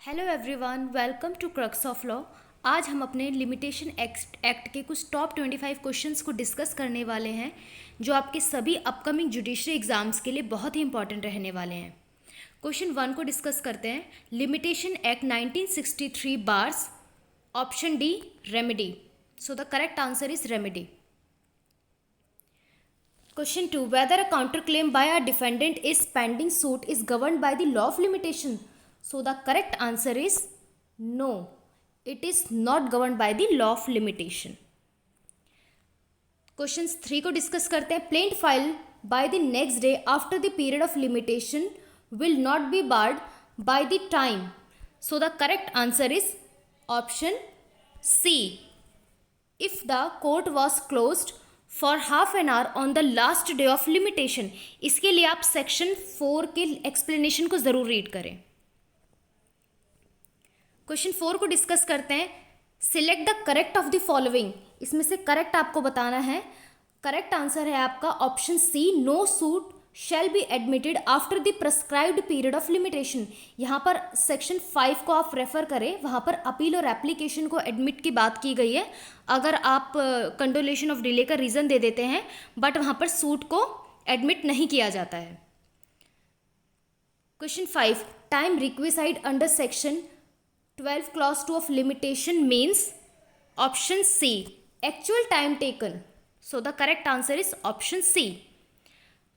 Hello everyone, welcome to Crux of Law. आज हम अपने लिमिटेशन एक्ट के कुछ टॉप 25 क्वेश्चंस को डिस्कस करने वाले हैं जो आपके सभी अपकमिंग जुडिशरी एग्जाम्स के लिए बहुत ही इंपॉर्टेंट रहने वाले हैं। क्वेश्चन 1 को डिस्कस करते हैं। Limitation act 1963 bars option D remedy. So the correct answer is remedy. Question 2. Whether a counterclaim by a defendant is pending suit is governed by the law of limitation. So the correct answer is no. It is not governed by the law of limitation. Questions 3 को discuss करते हैं. Plaint file by the next day after the period of limitation will not be barred by the time. So the correct answer is option C. If the court was closed for half an hour on the last day of limitation. इसके लिए आप section 4 के explanation को ज़रूर read करें. Question 4 को discuss करते हैं. Select the correct of the following. इसमें से करेक्ट आपको बताना है. करेक्ट आंसर है आपका option C. No suit shall be admitted after the prescribed period of limitation. यहाँ पर सेक्शन 5 को आप रेफर करें, वहाँ पर अपील और एप्लीकेशन को एडमिट की बात की गई है. अगर आप कंडोलेशन ऑफ डिले का रीज़न दे देते हैं बट वहाँ पर सूट को एडमिट नहीं किया जाता है. Question 5. Time requisite under section 12 clause 2 of limitation means option C actual time taken. So the correct answer is option C.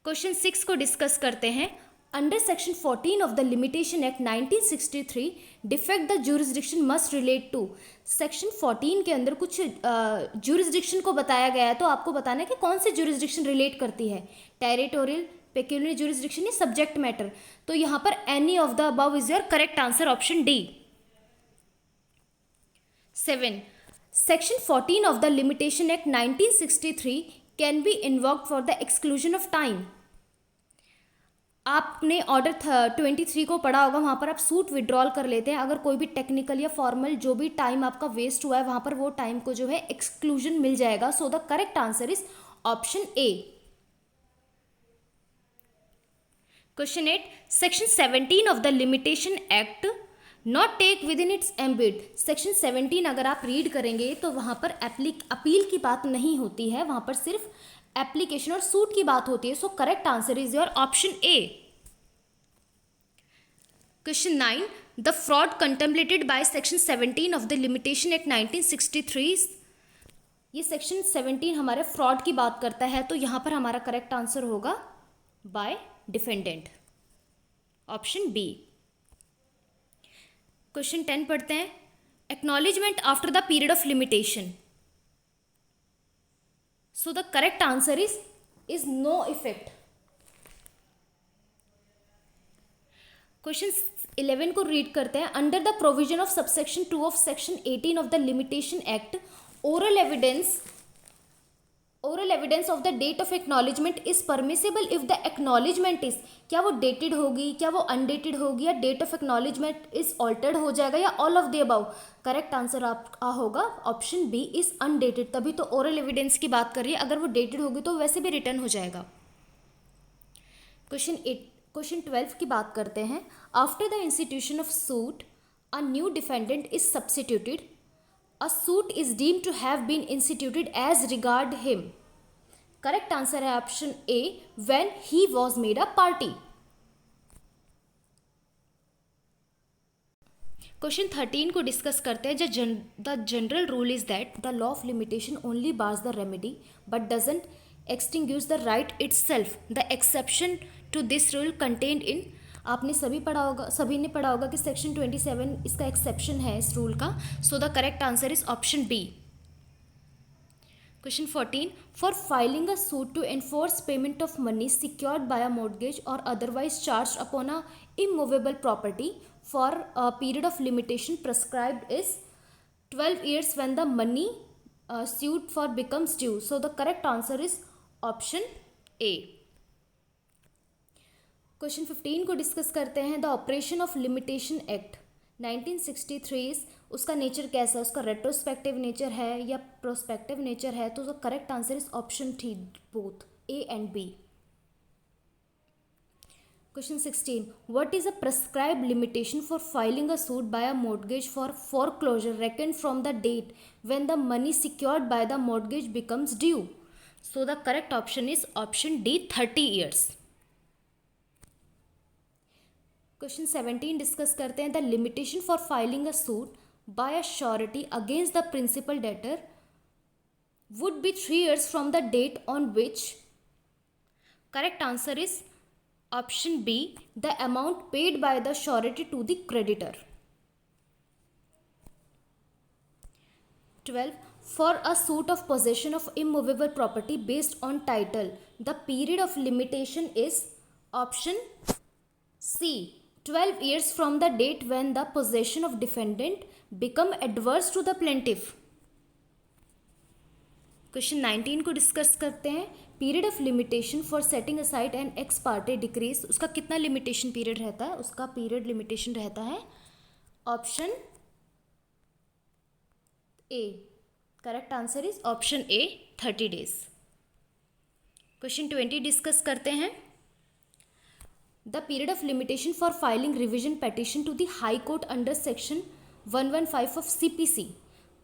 Question 6 को डिस्कस करते हैं. Under section 14 of the limitation act 1963 defect the jurisdiction must relate to. Section 14 के अंदर कुछ jurisdiction को बताया गया है, तो आपको बताना है कि कौन सी ज्यूरिसडिक्शन रिलेट करती है. टेरिटोरियल, पेक्यूलियर ज्यूरिसडिक्शन या सब्जेक्ट मैटर. तो यहाँ पर any of the above is your correct answer, option D. 7. Section 14 of the limitation act 1963 can be invoked for the exclusion of time. आपने ऑर्डर 23 को पढ़ा होगा, वहाँ पर आप सूट विड्रॉल कर लेते हैं. अगर कोई भी टेक्निकल या फॉर्मल जो भी टाइम आपका वेस्ट हुआ है, वहाँ पर वो टाइम को जो है एक्सक्लूजन मिल जाएगा. So the correct answer is option A. Question 8. Section 17 of the limitation act not take within its ambit. Section 17 अगर आप रीड करेंगे तो वहाँ पर अपील की बात नहीं होती है, वहाँ पर सिर्फ एप्लीकेशन और सूट की बात होती है. So correct answer is your option A. Question 9. The fraud contemplated by section 17 of the limitation act 1963. ये सेक्शन 17 हमारे फ्रॉड की बात करता है, तो यहाँ पर हमारा करेक्ट आंसर होगा by defendant, option B. Question 10 पढ़ते हैं. Acknowledgement after the period of limitation. So the correct answer is no effect. Question 11 को रीड करते हैं. Under the provision of subsection 2 of section 18 of the limitation act oral evidence of the date of acknowledgement is permissible if the acknowledgement is. क्या वो dated होगी, क्या वो undated होगी, या date of acknowledgement is altered हो जाएगा, या all of the above. Correct answer आपका होगा ऑप्शन बी इज अनडेटेड. तभी तो ओरल एविडेंस की बात कर रही है. अगर वो डेटेड होगी तो वैसे भी रिटर्न हो जाएगा. क्वेश्चन 12 की बात करते हैं. After the institution of suit a new defendant is substituted. A suit is deemed to have been instituted as regard him. Correct answer है option A, when he was made a party. Question 13 को discuss करते हैं. The general rule is that the law of limitation only bars the remedy but doesn't extinguish the right itself. The exception to this rule contained in. आपने सभी ने पढ़ा होगा कि section 27 इसका एक्सेप्शन है इस रूल का. So the correct answer is option B. Question 14. For filing a suit to enforce payment of money secured by a mortgage or otherwise charge upon a immovable property for a period of limitation prescribed is 12 years when the money sued for becomes due. So the correct answer is option A. Question 15 को discuss करते हैं. The operation of limitation act 1963 उसका nature कैसा है, उसका retrospective nature है या prospective nature है. तो the correct answer is option D, both A and B. Question 16. What is a prescribed limitation for filing a suit by a mortgage for foreclosure reckoned from the date when the money secured by the mortgage becomes due? So the correct option is option D, 30 years. Question 17 discuss करते हैं. The limitation for filing a suit by a surety against the principal debtor would be 3 years from the date on which. Correct answer is option B, the amount paid by the surety to the creditor. 12. For a suit of possession of immovable property based on title, the period of limitation is option C, 12 years from the date when the possession of defendant become adverse to the plaintiff. Question 19 को discuss करते हैं. Period of limitation for setting aside and x party decrease, उसका कितना limitation period रहता है? उसका period limitation रहता है option A. Correct answer is option A, 30 days. Question 20 discuss करते हैं. The period of limitation for filing revision petition to the high court under section 115 ऑफ CPC.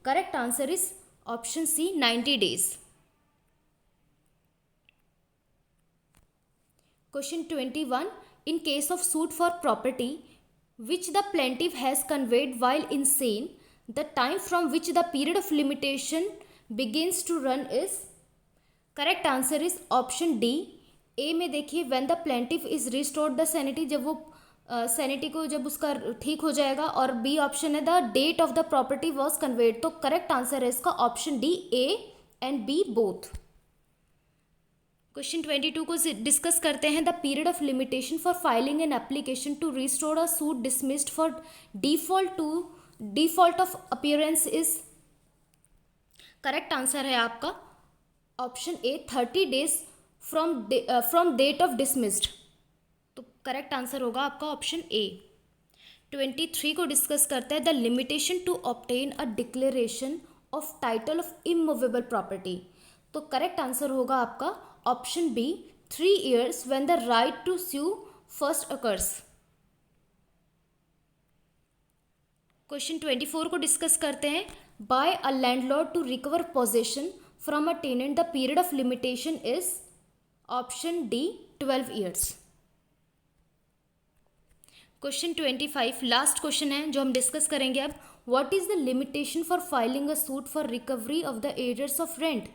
Correct answer is option C, 90 days. Question 21. In case of suit for property which the plaintiff has conveyed while insane, the time from which the period of limitation begins to run is. Correct answer is option D. A में देखिए when the plaintiff is restored the sanity, जब वो sanity को जब उसका ठीक हो जाएगा. और बी ऑप्शन है the date of the property was conveyed. तो करेक्ट आंसर है इसका option D, A and B both. Question 22 को डिस्कस करते हैं. The period of limitation for filing an application to restore a suit dismissed for default of appearance is. Correct answer है आपका option A, 30 days from date of dismissed. तो correct answer होगा आपका option A. 23 को discuss करते हैं. The limitation to obtain a declaration of title of immovable property. तो correct answer होगा आपका option B, 3 years when the right to sue first occurs. Question 24 को डिस्कस करते हैं. By a landlord to recover possession from a tenant, the period of limitation is option D, 12 years. Question 25 last question है जो हम discuss करेंगे अब. What is the limitation for filing a suit for recovery of the arrears of rent.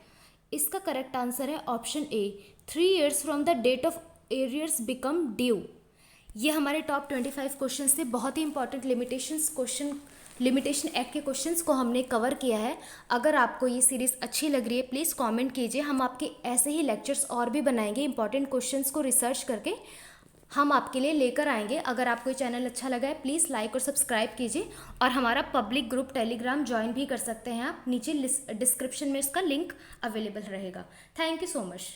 इसका correct answer है option A, 3 years from the date of arrears become due. ये हमारे top 25 question थे. बहुत ही इंपॉर्टेंट लिमिटेशन एक्ट के questions को हमने कवर किया है. अगर आपको ये सीरीज़ अच्छी लग रही है प्लीज़ कमेंट कीजिए. हम आपके ऐसे ही लेक्चर्स और भी बनाएंगे. इंपॉर्टेंट क्वेश्चंस को रिसर्च करके हम आपके लिए लेकर आएंगे. अगर आपको ये चैनल अच्छा लगा है प्लीज़ लाइक और सब्सक्राइब कीजिए. और हमारा पब्लिक ग्रुप टेलीग्राम ज्वाइन भी कर सकते हैं आप. नीचे डिस्क्रिप्शन में इसका लिंक अवेलेबल रहेगा. Thank you so much.